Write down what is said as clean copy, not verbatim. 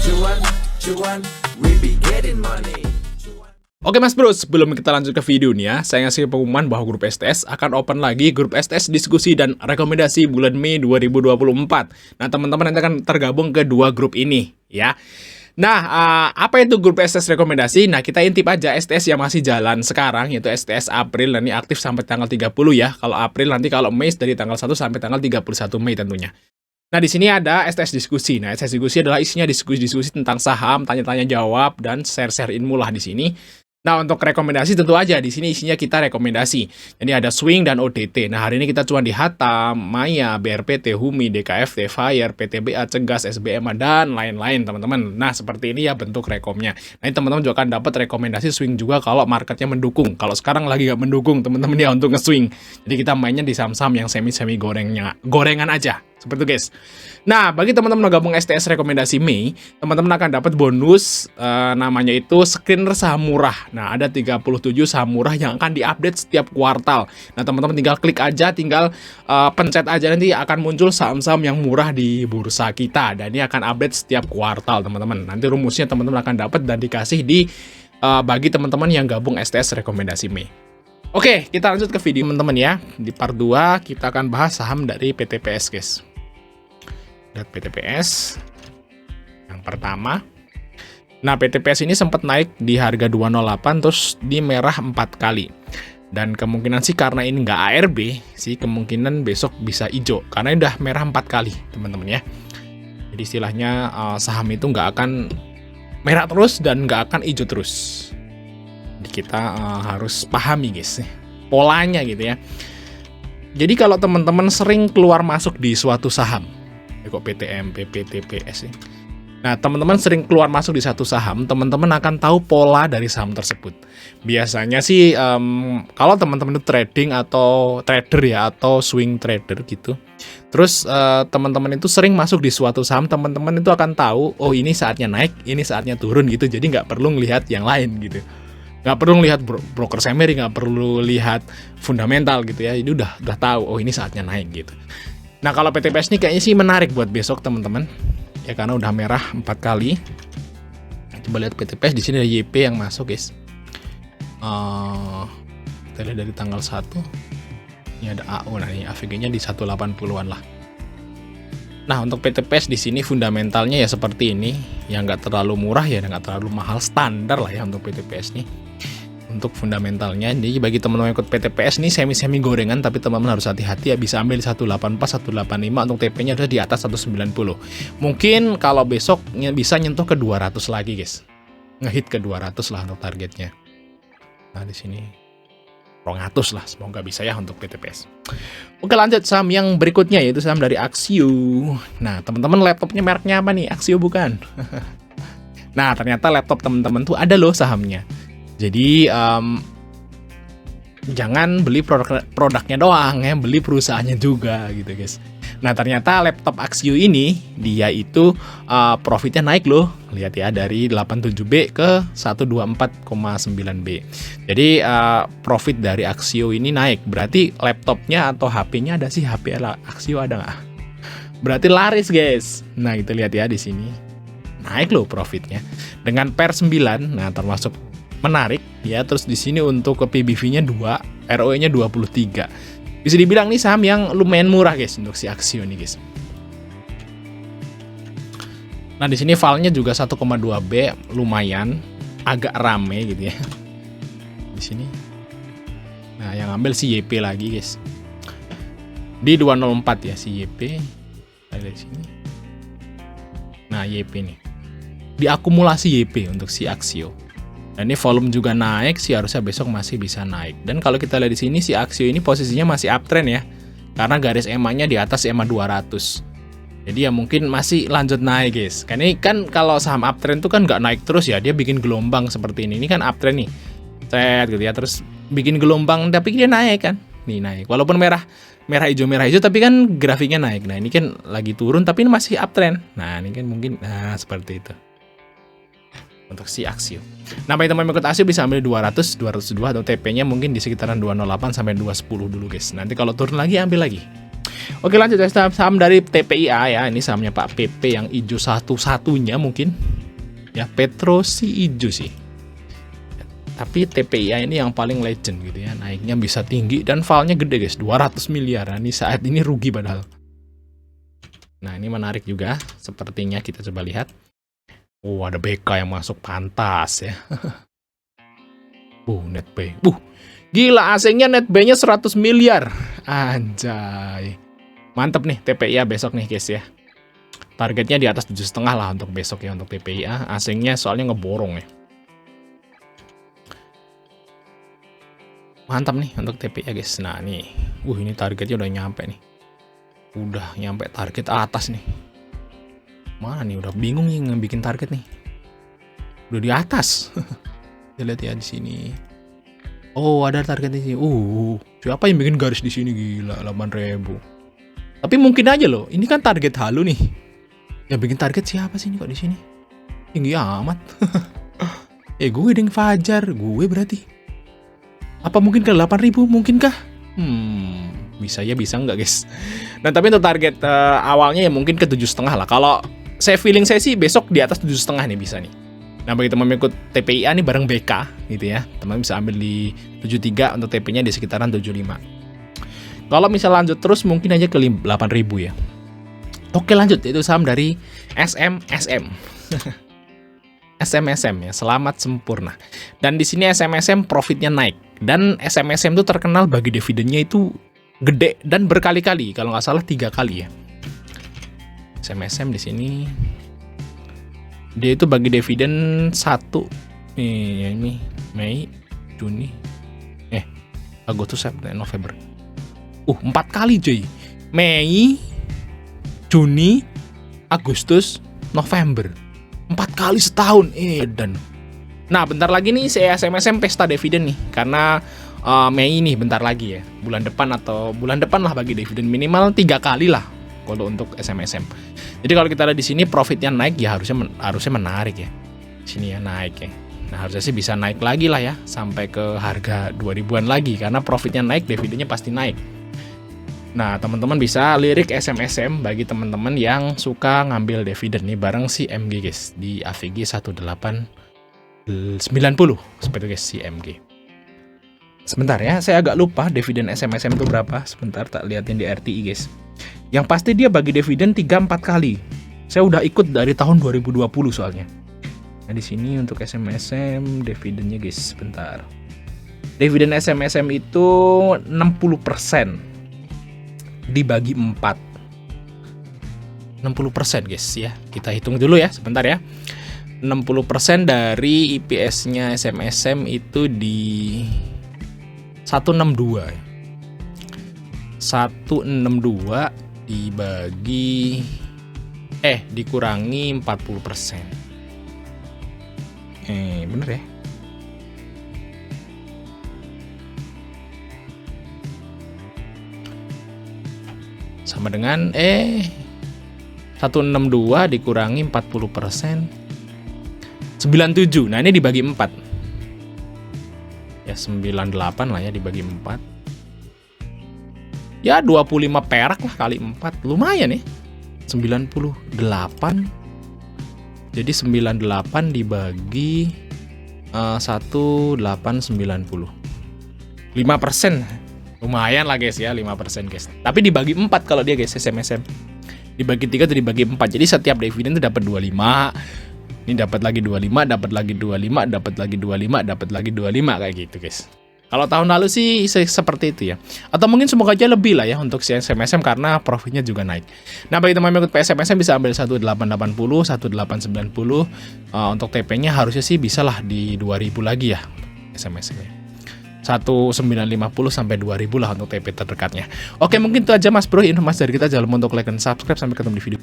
Cuan, cuan, we be getting money. Oke Mas Bro, sebelum kita lanjut ke video nih ya, saya ngasih pengumuman bahwa grup STS akan open lagi grup STS diskusi dan rekomendasi bulan Mei 2024. Nah teman-teman nanti akan tergabung ke dua grup ini ya. Nah, apa itu grup STS rekomendasi? Nah, kita intip aja STS yang masih jalan sekarang, yaitu STS April, dan ini aktif sampai tanggal 30 ya. Kalau April, nanti kalau Mei dari tanggal 1 sampai tanggal 31 Mei tentunya. Nah, di sini ada STS diskusi. Nah, STS diskusi adalah isinya diskusi-diskusi tentang saham, tanya-tanya jawab, dan share-share ilmu lah di sini. Nah, untuk rekomendasi tentu aja di sini isinya kita rekomendasi. Jadi ada swing dan ODT. Nah, hari ini kita cuma di Hatam, Maya, BRPT, Humi, DKFT, Fire, PTBA, Cegas, SBM, dan lain-lain, teman-teman. Nah, seperti ini ya bentuk rekomnya. Nah, ini teman-teman juga akan dapat rekomendasi swing juga kalau marketnya mendukung. Kalau sekarang lagi nggak mendukung, teman-teman ya untuk nge-swing. Jadi kita mainnya di saham-saham yang semi-semi gorengan aja. Seperti itu, guys. Nah, bagi teman-teman yang gabung STS rekomendasi Mei, teman-teman akan dapat bonus namanya itu screener saham murah. Nah, ada 37 saham murah yang akan diupdate setiap kuartal. Nah, teman-teman tinggal klik aja, tinggal pencet aja, nanti akan muncul saham-saham yang murah di bursa kita. Dan ini akan update setiap kuartal, teman-teman. Nanti rumusnya teman-teman akan dapat dan dikasih di bagi teman-teman yang gabung STS rekomendasi Mei. Oke, kita lanjut ke video teman-teman ya. Di part 2 kita akan bahas saham dari PTPS, guys. Lihat PTPS yang pertama. Nah, PTPS ini sempat naik di harga 208 terus di merah 4 kali. Dan kemungkinan sih karena ini nggak ARB sih, kemungkinan besok bisa hijau karena ini udah merah 4 kali, teman-teman ya. Jadi istilahnya saham itu nggak akan merah terus dan nggak akan hijau terus. Jadi kita harus pahami, guys, polanya gitu ya. Jadi kalau teman-teman sering keluar masuk di suatu saham, kok PTM, PPTPS ya. Nah, teman-teman sering keluar masuk di satu saham, teman-teman akan tahu pola dari saham tersebut. Biasanya sih kalau teman-teman itu trading atau trader ya, atau swing trader gitu. Terus teman-teman itu sering masuk di suatu saham, teman-teman itu akan tahu, oh ini saatnya naik, ini saatnya turun gitu. Jadi nggak perlu ngelihat yang lain gitu. Nggak perlu lihat broker summary, nggak perlu lihat fundamental gitu ya. Jadi udah tahu, oh ini saatnya naik gitu. Nah, kalau PTPS ini kayaknya sih menarik buat besok, teman-teman. Ya karena udah merah 4 kali. Coba lihat PTPS, di sini ada YP yang masuk, guys. Kita lihat dari tanggal 1. Ini ada AO, nah ini AVG-nya di 180-an lah. Nah, untuk PTPS di sini fundamentalnya ya seperti ini, yang nggak terlalu murah ya, nggak terlalu mahal, standar lah ya untuk PTPS nih. Untuk fundamentalnya, jadi bagi teman-teman yang ikut PTPS nih semi-semi gorengan, tapi teman-teman harus hati-hati ya, bisa ambil 184, 185, untuk TP-nya udah di atas 190. Mungkin kalau besoknya bisa nyentuh ke 200 lagi, guys. Ngehit ke 200 lah untuk targetnya. Nah, di sini 200 lah, semoga bisa ya untuk PTPS. Oke, lanjut saham yang berikutnya yaitu saham dari Axio. Nah, teman-teman laptopnya mereknya apa nih? Axio bukan? Nah, ternyata laptop teman-teman tuh ada loh sahamnya. Jadi jangan beli produknya doang ya, beli perusahaannya juga gitu, guys. Nah, ternyata laptop Axio ini dia itu profitnya naik loh. Lihat ya, dari 87B ke 124,9B. Jadi profit dari Axio ini naik. Berarti laptopnya atau HP-nya ada sih, HP Axio ada nggak? Berarti laris, guys. Nah, kita lihat ya di sini. Naik loh profitnya. Dengan per 9, nah termasuk menarik ya. Terus di sini untuk ke PBV-nya 2, ROE-nya 23. Bisa dibilang nih saham yang lumayan murah, guys, untuk si Axio nih, guys. Nah, di sini file-nya juga 1,2B, lumayan agak rame gitu ya. Di sini. Nah, yang ambil si YP lagi, guys. Di 204 ya si YP. Ada di sini. Nah, YP nih. Diakumulasi YP untuk si Axio. Dan ini volume juga naik sih, harusnya besok masih bisa naik. Dan kalau kita lihat di sini si Axio ini posisinya masih uptrend ya. Karena garis EMA-nya di atas EMA 200. Jadi ya mungkin masih lanjut naik, guys. Karena ini kan kalau saham uptrend tuh kan nggak naik terus ya, dia bikin gelombang seperti ini. Ini kan uptrend nih. Set gitu ya, terus bikin gelombang tapi dia naik kan. Nih naik. Walaupun merah hijau tapi kan grafiknya naik. Nah, ini kan lagi turun tapi ini masih uptrend. Nah, ini kan mungkin seperti itu. Untuk si Axio. Nah, bagi teman-teman ikut Axio bisa ambil 200, 202 atau TP-nya mungkin di sekitaran 208 sampai 210 dulu, guys. Nanti kalau turun lagi ambil lagi. Oke, lanjut ya, saham dari TPIA ya. Ini sahamnya Pak PP yang hijau satu-satunya mungkin. Ya, Petro sih hijau sih. Tapi TPIA ini yang paling legend gitu ya. Naiknya bisa tinggi dan filenya gede guys, 200 miliar. Ini saat ini rugi padahal. Nah, ini menarik juga. Sepertinya kita coba lihat. Oh, ada BK yang masuk, pantas ya. NetBay. Gila, asingnya NetBay-nya 100 miliar. Anjay. Mantep nih TPIA besok nih guys ya. Targetnya di atas 7,5 lah untuk besok ya, untuk TPIA. Asingnya soalnya ngeborong ya. Mantap nih untuk TPIA guys. Nah nih, ini targetnya udah nyampe nih. Udah nyampe target atas nih. Mana nih, udah bingung nih ngebikin target nih. Udah di atas. Kita lihat ya di sini. Oh, ada target di sini. Siapa yang bikin garis di sini, gila, 8.000. Tapi mungkin aja loh, ini kan target halu nih. Yang bikin target siapa sih ini kok di sini? Tinggi amat. Gue deng Fajar, gue berarti. Apa mungkin ke 8.000? Mungkinkah? Bisa ya, bisa nggak guys? Nah, tapi untuk target awalnya ya mungkin ke 7,5 lah. Kalau feeling saya sih besok di atas 7,5 nih bisa nih. Nah, bagi teman ikut TPIA nih bareng BK gitu ya, teman bisa ambil di 73 untuk TP-nya di sekitaran 75. Kalau misal lanjut terus mungkin aja ke 8.000 ya. Oke, lanjut, itu saham dari SMSM. SMSM ya, Selamat Sempurna. Dan di sini SMSM profitnya naik. Dan SMSM itu terkenal bagi dividennya itu gede dan berkali-kali, kalau nggak salah 3 kali ya. SMSM di sini dia itu bagi dividen 1 ini Mei, Juni, Agustus, September, November. 4 kali cuy. Mei, Juni, Agustus, November. 4 kali setahun. Dan nah, bentar lagi nih saya SMSM pesta dividen nih. Karena Mei nih bentar lagi ya. Bulan depan lah bagi dividen minimal 3 kali lah kalau untuk SMSM. Jadi kalau kita lihat di sini profitnya naik ya, harusnya menarik ya. Sini ya naik ya. Nah, harusnya sih bisa naik lagi lah ya sampai ke harga 2000-an lagi karena profitnya naik, dividennya pasti naik. Nah, teman-teman bisa lirik SMSM bagi teman-teman yang suka ngambil dividen nih bareng si MG guys di AVG 1890 seperti guys si MG. Sebentar ya, saya agak lupa dividen SMSM itu berapa. Sebentar, tak liatin di RTI guys. Yang pasti dia bagi dividen 3-4 kali. Saya udah ikut dari tahun 2020 soalnya. Nah, di sini untuk SMSM dividennya guys, sebentar. Dividen SMSM itu 60%. Dibagi 4 60% guys ya. Kita hitung dulu ya sebentar ya. 60% dari IPS-nya SMSM itu di 162 ya. 162 dibagi dikurangi 40%. Bener ya. Sama dengan 162 dikurangi 40%, 97. Nah, ini dibagi 4. Ya 98 lah ya dibagi 4. Ya 25 perak lah kali 4. Lumayan ya. 98. Jadi 98 dibagi 1890. 5%. Lumayan lah guys ya, 5% guys. Tapi dibagi 4 kalau dia guys SMSM. Dibagi 3 itu dibagi 4. Jadi setiap dividen itu dapat 25. Ini dapat lagi 25, dapat lagi 25, dapat lagi 25, dapat lagi 25 kayak gitu guys. Kalau tahun lalu sih seperti itu ya. Atau mungkin semoga aja lebih lah ya untuk si SMSM karena profitnya juga naik. Nah, bagi teman-teman ikut PSMSM bisa ambil 1880, 1890. Untuk TP-nya harusnya sih bisa lah di 2000 lagi ya SMSM-nya. 1950 sampai 2000 lah untuk TP terdekatnya. Oke, mungkin itu aja Mas Bro informasi dari kita. Jangan lupa untuk like dan subscribe. Sampai ketemu di video